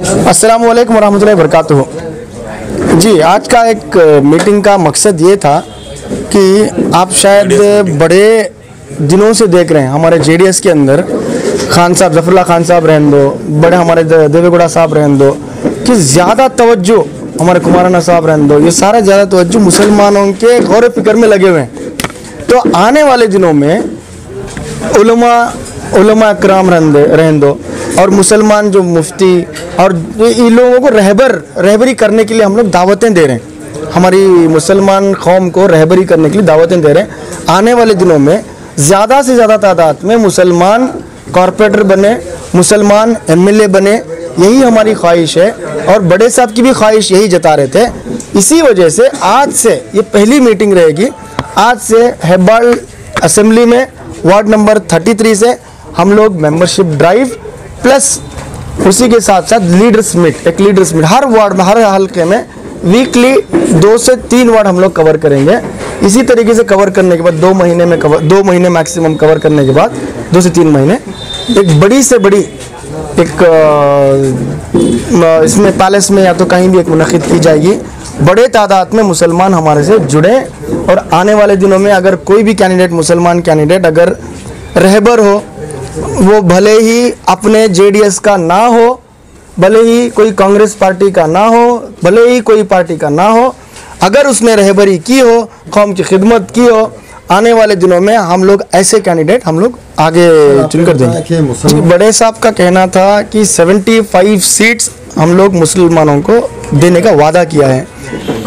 अस्सलाम वालेकुम रहमतुल्लाहि वबरकातुहू। जी, आज का एक मीटिंग का मकसद ये था कि आप शायद बड़े दिनों से देख रहे हैं हमारे जेडीएस के अंदर खान साहब, जफरुल्लाह खान साहब रहने दो, बड़े हमारे देवेगौड़ा साहब रहने दो, कि ज़्यादा तवज्जो हमारे कुमाराना साहब रहने दो, ये सारा ज़्यादा तवज्जो मुसलमानों के गौर फिक्र में लगे हुए हैं। तो आने वाले दिनों में उलमा इकराम रहने दो और मुसलमान जो मुफ्ती और इन लोगों को रहबरी करने के लिए हम लोग दावतें दे रहे हैं, हमारी मुसलमान कौम को रहबरी करने के लिए दावतें दे रहे हैं। आने वाले दिनों में ज़्यादा से ज़्यादा तादाद में मुसलमान कॉरपोरेटर बने, मुसलमान एमएलए बने, यही हमारी ख्वाहिश है और बड़े साहब की भी ख्वाहिश यही जता रहे थे। इसी वजह से आज से ये पहली मीटिंग रहेगी। आज से हेब्बाल असेंबली में वार्ड नंबर 33 से हम लोग मेंबरशिप ड्राइव प्लस उसी के साथ साथ लीडर्स मीट, एक लीडर्स मीट हर वार्ड में, हर हल्के में वीकली 2 से 3 वार्ड हम लोग कवर करेंगे। इसी तरीके से कवर करने के बाद 2 महीने मैक्सिमम कवर करने के बाद 2 से 3 महीने एक बड़ी से बड़ी एक इसमें पैलेस में या तो कहीं भी एक मुनक़िद की जाएगी। बड़े तादाद में मुसलमान हमारे से जुड़े और आने वाले दिनों में अगर कोई भी कैंडिडेट, मुसलमान कैंडिडेट अगर रहबर हो, वो भले ही अपने जेडीएस का ना हो, भले ही कोई कांग्रेस पार्टी का ना हो, भले ही कोई पार्टी का ना हो, अगर उसने रहबरी की हो, कौम की खिदमत की हो, आने वाले दिनों में हम लोग ऐसे कैंडिडेट हम लोग आगे चुनकर देंगे। बड़े साहब का कहना था कि 75 सीट्स हम लोग मुसलमानों को देने का वादा किया है,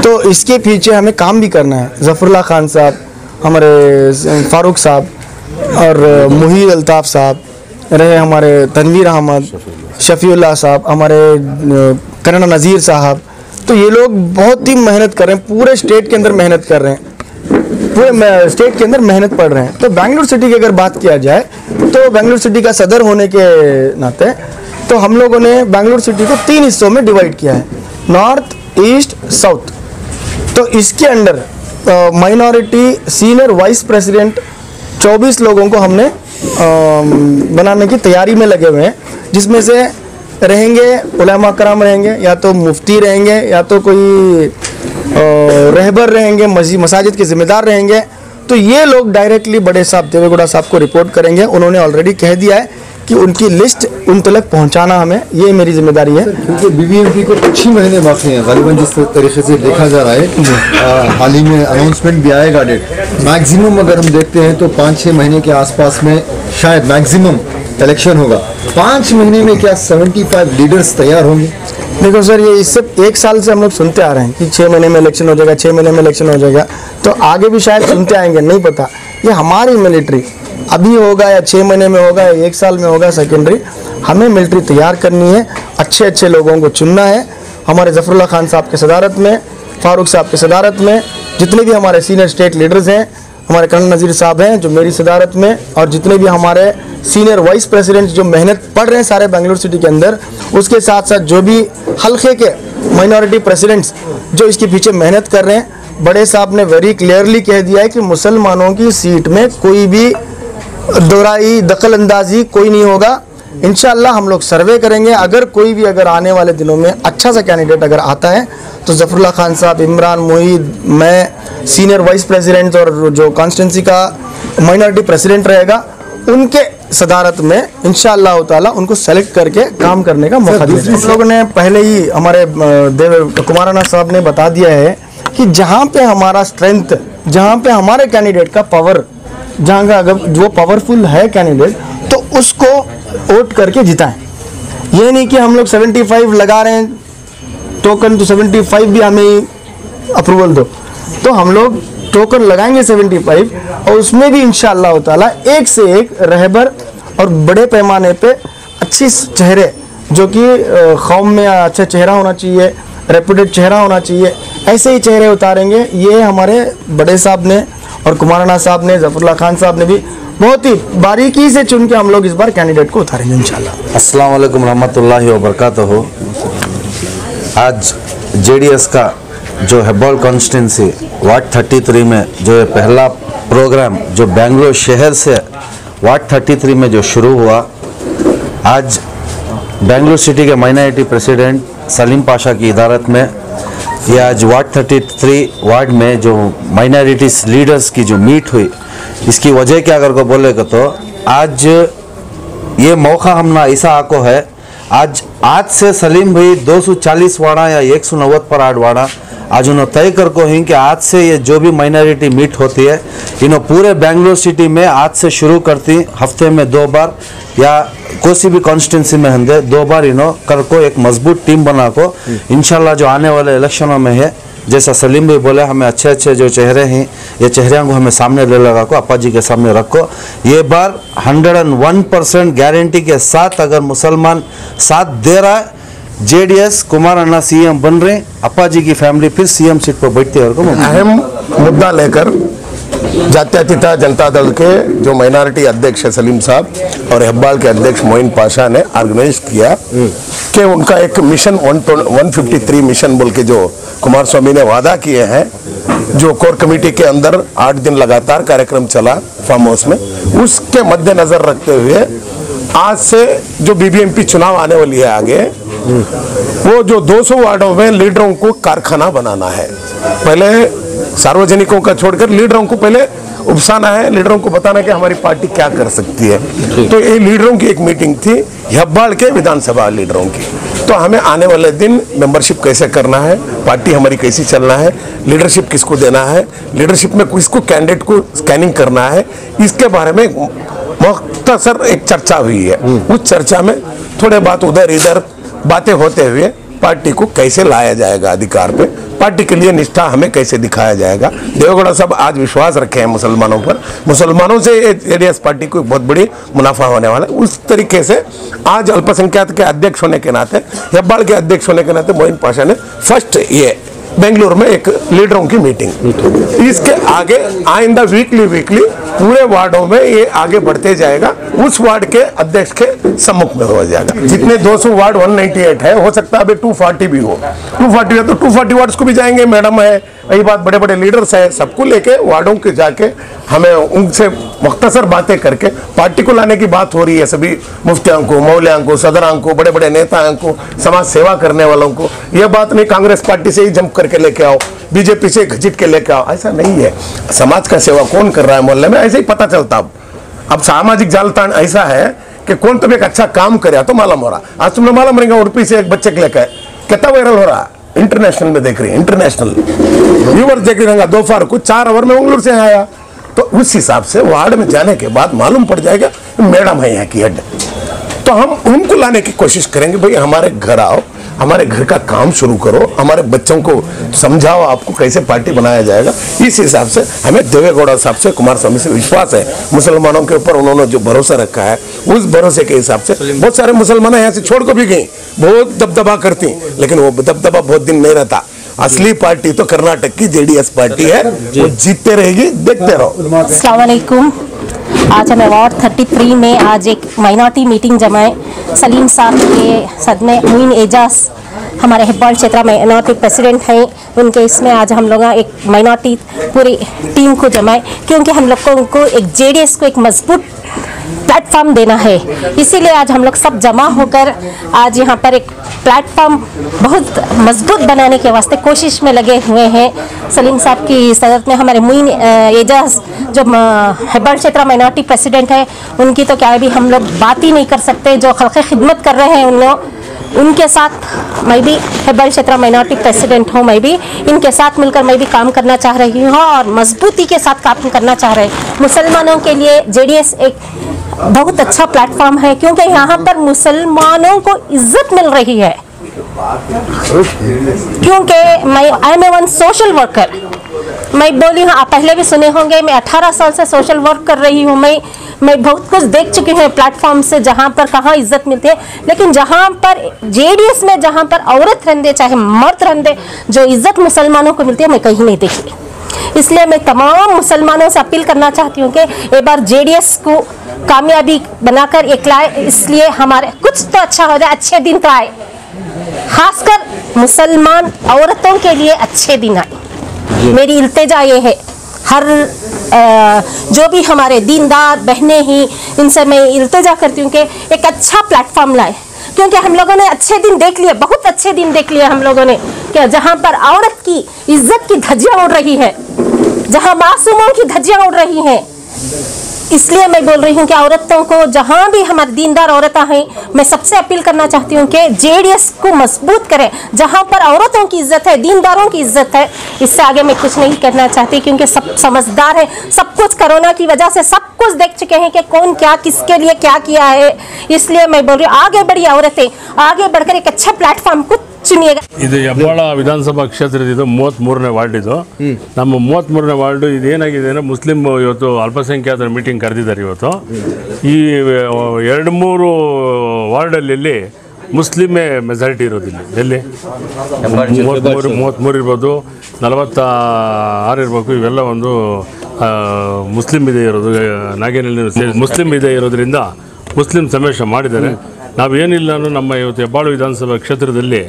तो इसके पीछे हमें काम भी करना है। जफरुल्लाह खान साहब, हमारे फारूक साहब और मुहीद अल्ताफ़ साहब रहे, हमारे तनवीर अहमद, शफीउल्लाह साहब, हमारे करना नज़ीर साहब, तो ये लोग बहुत ही मेहनत कर रहे हैं, पूरे स्टेट के अंदर मेहनत कर रहे हैं, पूरे स्टेट के अंदर मेहनत पड़ रहे हैं। तो बेंगलुरु सिटी की अगर बात किया जाए तो बेंगलुरु सिटी का सदर होने के नाते तो हम लोगों ने बेंगलुरु सिटी को 3 हिस्सों में डिवाइड किया है, नॉर्थ, ईस्ट, साउथ। तो इसके under minority senior vice president 24 लोगों को हमने बनाने की तैयारी में लगे हुए हैं, जिसमें से रहेंगे उलमा कराम रहेंगे, या तो मुफ्ती रहेंगे, या तो कोई रहबर रहेंगे, मसाजिद के ज़िम्मेदार रहेंगे। तो ये लोग डायरेक्टली बड़े साहब देवेगौड़ा साहब को रिपोर्ट करेंगे। उन्होंने ऑलरेडी कह दिया है कि उनकी लिस्ट उन तक पहुंचाना हमें, ये मेरी जिम्मेदारी है। क्योंकि बीबीएमपी को कुछ ही महीने बाकी हैं ग़ालिबन, जिस तरीके से देखा जा रहा है। हाल ही में अनाउंसमेंट भी आएगा डेट, मैक्सिमम अगर हम देखते हैं तो 5-6 महीने के आसपास में शायद मैक्सिमम इलेक्शन होगा। 5 महीने में क्या 75 लीडर्स तैयार होंगे? देखो सर, ये इससे 1 साल से हम लोग सुनते आ रहे हैं कि 6 महीने में इलेक्शन हो जाएगा, 6 महीने में इलेक्शन हो जाएगा, तो आगे भी शायद सुनते आएंगे, नहीं पता। ये हमारी मिलिट्री अभी होगा या 6 महीने में होगा या 1 साल में होगा, सेकेंडरी। हमें मिलिट्री तैयार करनी है, अच्छे अच्छे लोगों को चुनना है। हमारे जफरुल्लाह खान साहब की सदारत में, फारूक साहब की सदारत में, जितने भी हमारे सीनियर स्टेट लीडर्स हैं, हमारे करना नज़ीर साहब हैं जो मेरी सदारत में, और जितने भी हमारे सीनियर वाइस प्रेसिडेंट जो मेहनत पढ़ रहे हैं सारे बेंगलुरु सिटी के अंदर, उसके साथ साथ जो भी हल्के के माइनॉरिटी प्रेसिडेंट्स जो इसके पीछे मेहनत कर रहे हैं। बड़े साहब ने वेरी क्लियरली कह दिया है कि मुसलमानों की सीट में कोई भी दोराई दखल अंदाजी कोई नहीं होगा। इंशाअल्लाह हम लोग सर्वे करेंगे, अगर कोई भी अगर आने वाले दिनों में अच्छा सा कैंडिडेट अगर आता है तो जफरुल्लाह खान साहब, इमरान, मुहीद, मैं, सीनियर वाइस प्रेसिडेंट और जो कॉन्स्टिट्यूंसी का माइनॉरिटी प्रेसिडेंट रहेगा, उनके सदारत में इंशाअल्लाह ताला उनको सेलेक्ट करके काम करने का मौका दिया। हम लोगों ने पहले ही हमारे कुमाराना साहब ने बता दिया है कि जहाँ पे हमारा स्ट्रेंथ, जहाँ पे हमारे कैंडिडेट का पावर, जहाँ का अगर जो पावरफुल है कैंडिडेट, तो उसको वोट करके जिताएं। ये नहीं कि हम लोग 75 लगा रहे हैं टोकन, तो 75 भी हमें अप्रूवल दो, तो हम लोग टोकन लगाएंगे 75 और उसमें भी इंशाअल्लाह ताला एक से एक रहबर और बड़े पैमाने पे अच्छी चेहरे, जो कि कौम में अच्छा चेहरा होना चाहिए, रेपुटेड चेहरा होना चाहिए, ऐसे ही चेहरे उतारेंगे। ये हमारे बड़े साहब ने और कुमाराना साहब ने, जफरुल्लाह खान साहब ने भी बहुत ही बारीकी से चुन के हम लोग इस बार कैंडिडेट को उतारेंगे इंशाल्लाह। अस्सलाम वालेकुम रहमतुल्लाहि व बरकातहू। आज जेडीएस का जो हेब्बाल कॉन्स्टिट्यूंसी वार्ड 33 में जो ये पहला प्रोग्राम जो बेंगलुरु शहर से वार्ड 33 में जो शुरू हुआ, आज बेंगलुरु सिटी के माइनॉरिटी प्रेसिडेंट सलीम पाशा की इदारत में ये आज वार्ड 33 वार्ड में जो माइनॉरिटीज लीडर्स की जो मीट हुई, इसकी वजह क्या अगर को बोलेगा तो आज ये मौका हमने ऐसा आको है, आज से सलीम भाई 240 वाड़ा या 190 पर 8 वाड़ा आज उन्होंने तय कर को ही कि आज से ये जो भी माइनॉरिटी मीट होती है इन्हों पूरे बेंगलुरु सिटी में आज से शुरू करती, हफ्ते में 2 बार या कोई भी कॉन्स्टिट्यूंसी में हंदे 2 बार इन्हों कर को एक मजबूत टीम बना को इंशाल्लाह जो आने वाले इलेक्शनों में है, जैसा सलीम भाई बोले, हमें अच्छे अच्छे जो चेहरे हैं ये चेहरों को हमें सामने ले लगा को अप्पा जी के सामने रखो। ये बार 101% गारंटी के साथ अगर मुसलमान साथ दे रहा है, जेडीएस कुमार अन्ना सीएम बन रहे, अप्पा जी की फैमिली फिर सीएम सीट पर बैठती है। अहम मुद्दा लेकर जात्यतीता जनता दल के जो माइनॉरिटी अध्यक्ष है सलीम साहब और हेब्बाल के अध्यक्ष मोइन पाशा ने ऑर्गेनाइज किया कि उनका एक मिशन 153 मिशन बोल के जो कुमार स्वामी ने वादा किए हैं, जो कोर कमेटी के अंदर 8 दिन लगातार कार्यक्रम चला फार्म हाउस में, उसके मद्देनजर रखते हुए आज से जो बीबीएमपी चुनाव आने वाली है आगे, वो जो 200 वार्डों में लीडरों को कारखाना बनाना है। पहले सार्वजनिकों का छोड़कर लीडरों को पहले उपसाना है, लीडरों को बताना कि हमारी पार्टी क्या कर सकती है। तो ये लीडरों की एक मीटिंग थी हेब्बाल के विधानसभा लीडरों की। तो हमें आने वाले दिन मेंबरशिप कैसे करना है, पार्टी हमारी कैसी चलना है, लीडरशिप किसको देना है, लीडरशिप में किसको कैंडिडेट को स्कैनिंग करना है, इसके बारे में मुख्तसर एक चर्चा हुई है। उस चर्चा में थोड़े बात उधर इधर बातें होते हुए पार्टी को कैसे लाया जाएगा अधिकार पे, पार्टी के लिए निष्ठा हमें कैसे दिखाया जाएगा। देवेगौड़ा साहब आज विश्वास रखे हैं मुसलमानों पर, मुसलमानों से जेडीएस पार्टी को बहुत बड़ी मुनाफा होने वाला है। उस तरीके से आज अल्पसंख्यक के अध्यक्ष होने के नाते, हेब्बाल के अध्यक्ष होने के नाते मोइन पाशा ने फर्स्ट ये बेंगलुरु में एक लीडरों की मीटिंग, इसके आगे आइंदा वीकली पूरे वार्डों में ये आगे बढ़ते जाएगा, उस वार्ड के अध्यक्ष के सम्मुख में हो जाएगा। जितने 200 वार्ड 198 है, हो सकता है अभी 240 भी हो, 240 है तो 240 वार्ड्स को भी जाएंगे, मैडम है, वही बात बड़े बड़े लीडर्स है, सबको लेके वार्डों के जाके हमें उनसे मुख्तसर बातें करके पार्टी को लाने की बात हो रही है। सभी मुफ्तियों को, मौलियां को, सदरां को, बड़े बड़े नेताओं को, समाज सेवा करने वालों को, यह बात नहीं कांग्रेस पार्टी से ही जंप करके लेके आओ, बीजेपी से घसीट के लेके आओ, ऐसा नहीं है। समाज का सेवा कौन कर रहा है मोहल्ले में, ऐसे ही पता चलता। अब सामाजिक जालतान ऐसा है कि कौन तुम्हें एक अच्छा काम करे तो मालूम हो रहा। आज तुमने मालूम रहेगा उड़पी से एक बच्चे के लेकर कितना वायरल हो रहा है, इंटरनेशनल में देख रही है, इंटरनेशनल व्यूअर्स देख रहे, दोपहर को 4 आवर में मंगलूर से आया। तो उस हिसाब से वार्ड में जाने के बाद मालूम पड़ जाएगा मैडम है यहाँ की हेड, तो हम उनको लाने की कोशिश करेंगे। भाई हमारे घर आओ, हमारे घर का काम शुरू करो, हमारे बच्चों को समझाओ आपको कैसे पार्टी बनाया जाएगा। इस हिसाब से हमें देवेगौड़ा साहब से, कुमार स्वामी से विश्वास है। मुसलमानों के ऊपर उन्होंने जो भरोसा रखा है, उस भरोसे के हिसाब से बहुत सारे मुसलमान यहाँ से छोड़ को भी गई, बहुत दबदबा करती, लेकिन वो दबदबा बहुत दिन नहीं रहता। असली पार्टी तो कर्नाटक की जेडीएस पार्टी है, वो जीतते रहेगी, देखते रहो। अस्सलाम वालेकुम। आज हमें वार्ड 33 में आज एक माइनॉरिटी मीटिंग जमाए। सलीम साहब के सदमे मोइन एजाज हमारे हेब्बाल क्षेत्र माइनॉरिटी प्रेसिडेंट हैं, उनके इसमें आज हम लोग एक माइनॉरिटी पूरी टीम को जमाए, क्योंकि हम लोगों को एक जेडीएस को एक मजबूत प्लेटफॉर्म देना है। इसीलिए आज हम लोग सब जमा होकर आज यहाँ पर एक प्लेटफॉर्म बहुत मजबूत बनाने के वास्ते कोशिश में लगे हुए हैं। सलीम साहब की सदत में हमारे मोइन एजाज जो हेब्बाल क्षेत्र माइनॉरिटी प्रेसिडेंट है, उनकी तो क्या भी हम लोग बात ही नहीं कर सकते। जो खल्क़े खिदमत कर रहे हैं उन लोग, उनके साथ मैं भी हेब्बाल क्षेत्र माइनॉरिटी प्रेसिडेंट हूँ, मैं भी इनके साथ मिलकर मैं भी काम करना चाह रही हूँ और मजबूती के साथ काम करना चाह रहे हैं। मुसलमानों के लिए जेडीएस एक बहुत अच्छा प्लेटफॉर्म है, क्योंकि यहाँ पर मुसलमानों को इज्जत मिल रही है। क्योंकि I am one social worker, मैं बोली हूँ, आप पहले भी सुने होंगे, मैं 18 साल से सोशल वर्क कर रही हूँ। मैं बहुत कुछ देख चुकी हूँ प्लेटफॉर्म से, जहाँ पर कहाँ इज्जत मिलती है, लेकिन जहाँ पर जेडीएस में जहाँ पर औरत रहते चाहे मर्द रहते, जो इज्जत मुसलमानों को मिलती है, मैं कहीं नहीं देखी। इसलिए मैं तमाम मुसलमानों से अपील करना चाहती हूँ कि एक बार जेडीएस को कामयाबी बनाकर एक लाए, इसलिए हमारे कुछ तो अच्छा हो जाए, अच्छे दिन तो आए, खासकर मुसलमान औरतों के लिए अच्छे दिन आए। मेरी इल्तिजा ये है, हर जो भी हमारे दीनदार बहनें ही, इनसे मैं इल्तिजा करती हूँ कि एक अच्छा प्लेटफॉर्म लाए। क्योंकि हम लोगों ने अच्छे दिन देख लिए, बहुत अच्छे दिन देख लिए हम लोगों ने कि जहाँ पर औरत की इज्जत की धज्जियां उड़ रही है, जहाँ मासूमों की धज्जियां उड़ रही हैं। इसलिए मैं बोल रही हूँ कि औरतों को, जहाँ भी हमारी दीनदार औरतें हैं, मैं सबसे अपील करना चाहती हूँ कि जेडीएस को मजबूत करें। जहाँ पर औरतों की इज्जत है, दीनदारों की इज्जत है, इससे आगे मैं कुछ नहीं कहना चाहती, क्योंकि सब समझदार है। सब कुछ कोरोना की वजह से सब कुछ देख चुके हैं कि कौन क्या किसके लिए क्या किया है। इसलिए मैं बोल रही हूँ, आगे बढ़िए औरतें, आगे बढ़कर एक अच्छे प्लेटफॉर्म को चुनिएगा। ಇದು ಹೆಬ್ಬಾಳ ವಿಧಾನಸಭಾ ಕ್ಷೇತ್ರದ ಇದು 33ನೇ ವಾರ್ಡ್ ಇದು ನಮ್ಮ 33ನೇ ವಾರ್ಡ್ ಇದೇನಾಗಿದೆ ಅಂದರೆ ಮುಸ್ಲಿಂ ಇವತ್ತು ಅಲ್ಪಸಂಖ್ಯಾತರ ಮೀಟಿಂಗ್ ಕರೆದಿದ್ದಾರೆ ಇವತ್ತು ಈ 2-3 ವಾರ್ಡಲ್ಲಿ ಮುಸ್ಲಿಮೇ ಮೆಜಾರಿಟಿ ಇರೋದಿಲ್ಲ ಎಲ್ಲಿ 33 ಇರ್ಬೋದು 46 ಇರಬೇಕು ಇವೆಲ್ಲ ಒಂದು ಮುಸ್ಲಿಂ ಇದೆ ಇರೋದು ನಾಗೇನಹಳ್ಳಿ ಮುಸ್ಲಿಂ ಇದೆ ಇರೋದ್ರಿಂದ ಮುಸ್ಲಿಂ ಸಮಾವೇಶ ಮಾಡಿದ್ದಾರೆ ನಾವೇನಿಲ್ಲ ನಮ್ಮ ಇವತ್ತು ಹೆಬ್ಬಾಳು ವಿಧಾನಸಭಾ ಕ್ಷೇತ್ರದಲ್ಲಿ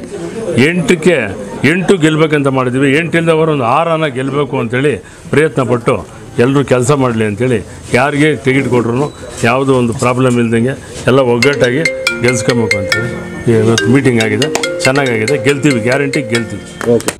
8 ಗೆಲ್ಲಬೇಕಂತ ಮಾಡಿದ್ವಿ 8 ಇಲ್ಲದವರು ಒಂದು 6 ಗೆಲ್ಲಬೇಕು ಅಂತೇಳಿ ಪ್ರಯತ್ನ ಪಟ್ಟು ಎಲ್ಲರೂ ಕೆಲಸ ಮಾಡಲಿ ಅಂತೇಳಿ ಯಾರಿಗೆ ಟಿಕೆಟ್ ಕೊಟ್ರು ಯಾವುದೋ ಒಂದು ಪ್ರಾಬ್ಲಮ್ ಇಲ್ದಂಗೆ ಎಲ್ಲ ಒಗ್ಗಟ್ಟಾಗಿ ಗೆಲ್ಸ್ಕೊಬೇಕು ಅಂತೇಳಿ ಇವತ್ತು ಮೀಟಿಂಗ್ ಆಗಿದೆ ಚೆನ್ನಾಗಾಗಿದೆ ಗೆಲ್ತೀವಿ ಗ್ಯಾರಂಟಿ ಗೆಲ್ತೀವಿ ಓಕೆ